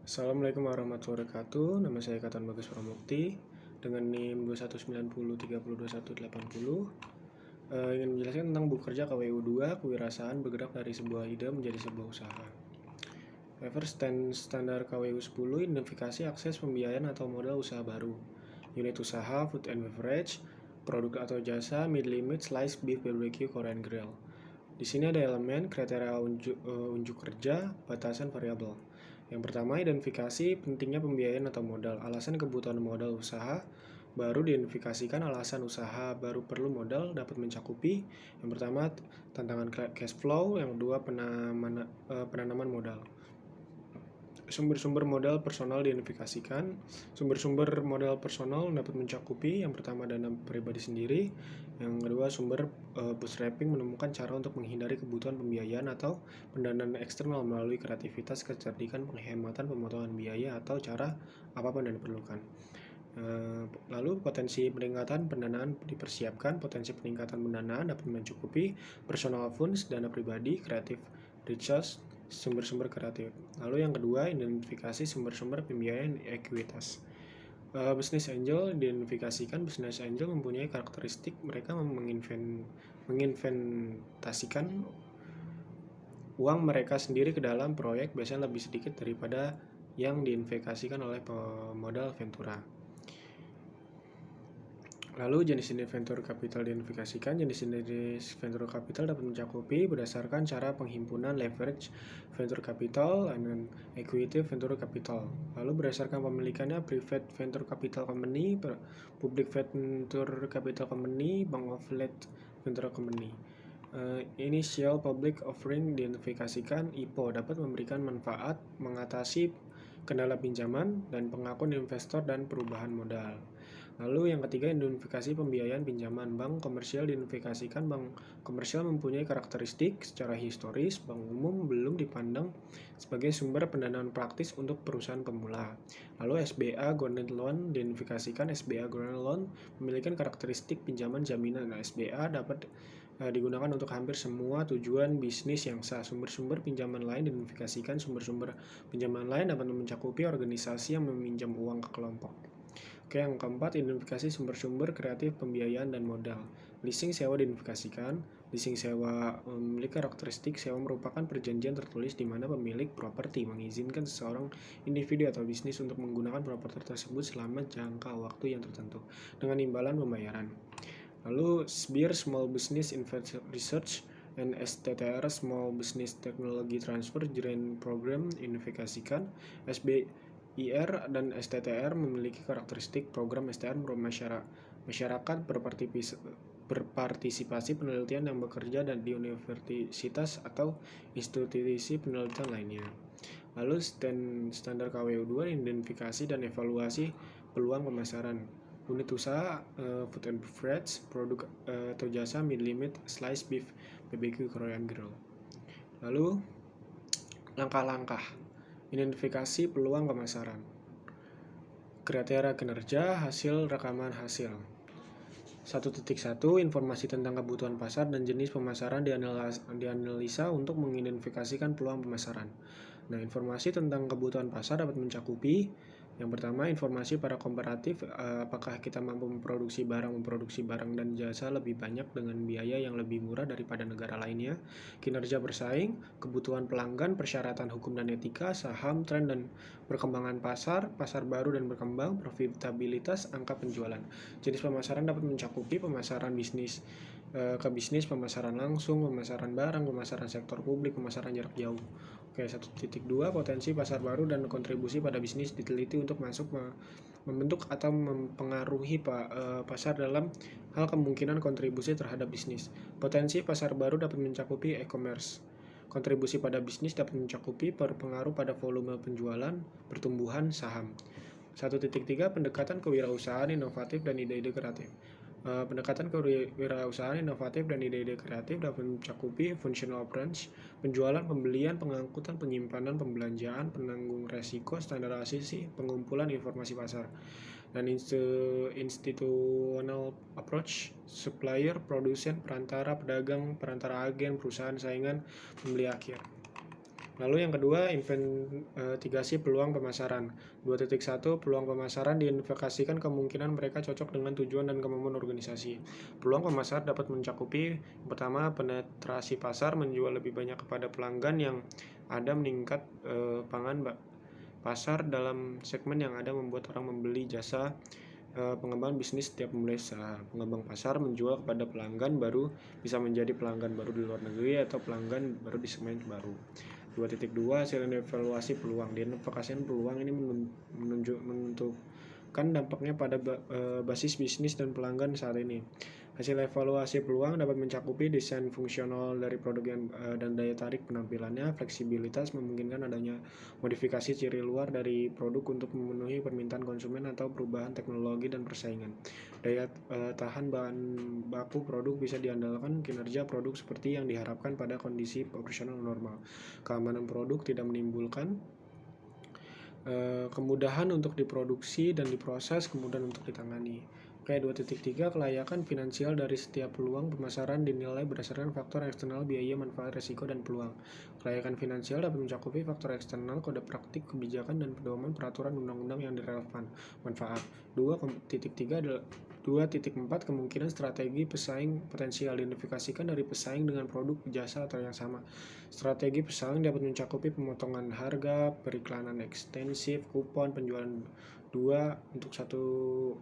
Assalamualaikum warahmatullahi wabarakatuh. Nama saya Katan Bagus Pramukti dengan NIM 2190302180. Ingin menjelaskan tentang buku kerja KWU 2, kewirausahaan bergerak dari sebuah ide menjadi sebuah usaha. First standar KWU 10, identifikasi akses pembiayaan atau modal usaha baru. Unit usaha, food and beverage, produk atau jasa, mid limit, slice beef barbecue, Korean grill. Di sini ada elemen kriteria unjuk kerja, batasan variabel. Yang pertama, identifikasi pentingnya pembiayaan atau modal. Alasan kebutuhan modal usaha baru diidentifikasikan. Alasan usaha baru perlu modal dapat mencakupi yang pertama, tantangan cash flow. Yang kedua, penanaman modal. Sumber-sumber modal personal diidentifikasikan. Sumber-sumber modal personal dapat mencakupi yang pertama dana pribadi sendiri, yang kedua sumber bootstrapping, menemukan cara untuk menghindari kebutuhan pembiayaan atau pendanaan eksternal melalui kreativitas, kecerdikan, penghematan, pemotongan biaya atau cara apapun yang diperlukan. Lalu potensi peningkatan pendanaan dipersiapkan. Potensi peningkatan pendanaan dapat mencukupi personal funds, dana pribadi, creative resource, sumber-sumber kreatif. Lalu yang kedua, identifikasi sumber-sumber pembiayaan ekuitas. Business angel diidentifikasikan. Business angel mempunyai karakteristik mereka menginvestasikan uang mereka sendiri ke dalam proyek, biasanya lebih sedikit daripada yang diinvestasikan oleh pemodal ventura. Lalu jenis-jenis venture capital diidentifikasikan. Jenis-jenis venture capital dapat mencakupi berdasarkan cara penghimpunan leverage venture capital dan equity venture capital. Lalu berdasarkan pemilikannya, private venture capital company, public venture capital company, bank affiliate venture company. Initial public offering diidentifikasikan. IPO dapat memberikan manfaat, mengatasi kendala pinjaman dan pengakuan investor dan perubahan modal. Lalu yang ketiga, identifikasi pembiayaan pinjaman. Bank komersial diidentifikasikan. Bank komersial mempunyai karakteristik secara historis, bank umum belum dipandang sebagai sumber pendanaan praktis untuk perusahaan pemula. Lalu SBA Guaranteed Loan diidentifikasikan. SBA Guaranteed Loan memiliki karakteristik pinjaman jaminan. SBA dapat digunakan untuk hampir semua tujuan bisnis yang sah. Sumber-sumber pinjaman lain diidentifikasikan. Sumber-sumber pinjaman lain dapat mencakupi organisasi yang meminjam uang ke kelompok. Oke, yang keempat, identifikasi sumber-sumber kreatif pembiayaan dan modal. Leasing sewa diidentifikasikan. Leasing sewa memiliki karakteristik sewa merupakan perjanjian tertulis di mana pemilik properti mengizinkan seseorang individu atau bisnis untuk menggunakan properti tersebut selama jangka waktu yang tertentu dengan imbalan pembayaran. Lalu SBIR Small Business Investment Research and STTR Small Business Technology Transfer Grant Program diidentifikasikan. SBIR dan STTR memiliki karakteristik program. STTR masyarakat berpartisipasi penelitian yang bekerja dan di universitas atau institusi penelitian lainnya. Lalu standar KWU 2 identifikasi dan evaluasi peluang pemasaran. Unit usaha, food and beverage, produk atau jasa, mid limit, slice beef, BBQ, Korean grill. Lalu langkah-langkah identifikasi peluang pemasaran. Kriteria kinerja, hasil, rekaman hasil. 1.1 Informasi tentang kebutuhan pasar dan jenis pemasaran dianalisa untuk mengidentifikasikan peluang pemasaran. Nah, informasi tentang kebutuhan pasar dapat mencakupi yang pertama, informasi para komparatif, apakah kita mampu memproduksi barang dan jasa lebih banyak dengan biaya yang lebih murah daripada negara lainnya. Kinerja bersaing, kebutuhan pelanggan, persyaratan hukum dan etika, saham, tren dan perkembangan pasar baru dan berkembang, profitabilitas, angka penjualan. Jenis pemasaran dapat mencakupi pemasaran bisnis ke bisnis, pemasaran langsung, pemasaran barang, pemasaran sektor publik, pemasaran jarak jauh. Oke, 1.2 Potensi pasar baru dan kontribusi pada bisnis diteliti untuk masuk membentuk atau mempengaruhi pasar dalam hal kemungkinan kontribusi terhadap bisnis. Potensi pasar baru dapat mencakupi e-commerce. Kontribusi pada bisnis dapat mencakupi berpengaruh pada volume penjualan, pertumbuhan saham. 1.3 Pendekatan kewirausahaan inovatif dan ide-ide kreatif. Pendekatan kewirausahaan inovatif dan ide-ide kreatif dapat mencakupi functional approach, penjualan, pembelian, pengangkutan, penyimpanan, pembelanjaan, penanggung resiko, standarisasi, pengumpulan informasi pasar, dan institutional approach, supplier, produsen, perantara, pedagang, perantara agen, perusahaan saingan, pembeli akhir. Lalu yang kedua, investigasi peluang pemasaran. 2.1 Peluang pemasaran diidentifikasikan kemungkinan mereka cocok dengan tujuan dan kemampuan organisasi. Peluang pemasaran dapat mencakupi pertama, penetrasi pasar, menjual lebih banyak kepada pelanggan yang ada, meningkat pasar dalam segmen yang ada, membuat orang membeli jasa. Pengembangan bisnis setiap memulai usaha. Pengembang pasar menjual kepada pelanggan baru, bisa menjadi pelanggan baru di luar negeri atau pelanggan baru di segmen baru. 2.2 Hasil evaluasi peluang. Diidentifikasikan peluang ini menentukan dampaknya pada basis bisnis dan pelanggan saat ini. Hasil evaluasi peluang dapat mencakupi desain fungsional dari produk dan daya tarik penampilannya. Fleksibilitas memungkinkan adanya modifikasi ciri luar dari produk untuk memenuhi permintaan konsumen atau perubahan teknologi dan persaingan. Daya tahan bahan baku produk bisa diandalkan kinerja produk seperti yang diharapkan pada kondisi operasional normal. Keamanan produk tidak menimbulkan kemudahan untuk diproduksi dan diproses, kemudahan untuk ditangani. Oke, 2.3 Kelayakan finansial dari setiap peluang pemasaran dinilai berdasarkan faktor eksternal, biaya, manfaat, resiko, dan peluang. Kelayakan finansial dapat mencakupi faktor eksternal, kode praktik, kebijakan, dan pedoman peraturan undang-undang yang relevan. Manfaat. 2.4 Kemungkinan strategi pesaing potensial. Identifikasikan dari pesaing dengan produk, jasa, atau yang sama. Strategi pesaing dapat mencakupi pemotongan harga, periklanan ekstensif, kupon, penjualan 2.5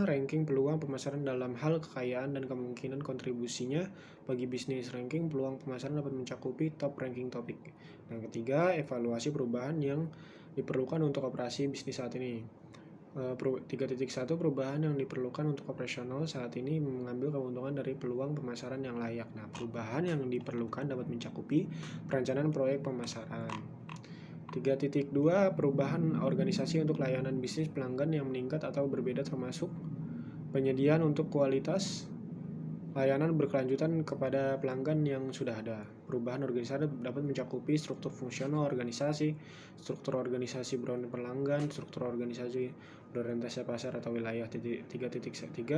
Ranking peluang pemasaran dalam hal kekayaan dan kemungkinan kontribusinya bagi bisnis. Ranking peluang pemasaran dapat mencakupi top ranking topik. Yang ketiga, evaluasi perubahan yang diperlukan untuk operasi bisnis saat ini. 3.1 Perubahan yang diperlukan untuk operasional saat ini mengambil keuntungan dari peluang pemasaran yang layak. Nah, perubahan yang diperlukan dapat mencakupi perencanaan proyek pemasaran. 3.2 Perubahan organisasi untuk layanan bisnis pelanggan yang meningkat atau berbeda, termasuk penyediaan untuk kualitas layanan berkelanjutan kepada pelanggan yang sudah ada. Perubahan organisasi dapat mencakupi struktur fungsional organisasi, struktur organisasi brand pelanggan, struktur organisasi berorientasi pasar atau wilayah. 3.3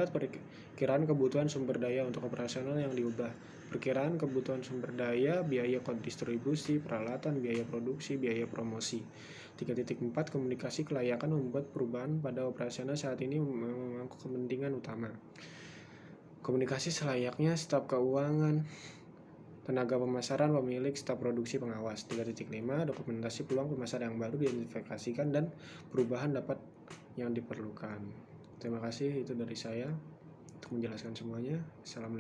Perkiraan kebutuhan sumber daya untuk operasional yang diubah. Perkiraan kebutuhan sumber daya, biaya distribusi, peralatan, biaya produksi, biaya promosi. 3.4 Komunikasi kelayakan membuat perubahan pada operasional saat ini memangku kepentingan utama. Komunikasi selayaknya staf keuangan, tenaga pemasaran, pemilik, staf produksi, pengawas. 3.5 Dokumentasi peluang pemasaran yang baru diidentifikasikan dan perubahan dapat yang diperlukan. Terima kasih, itu dari saya untuk menjelaskan semuanya. Assalamualaikum.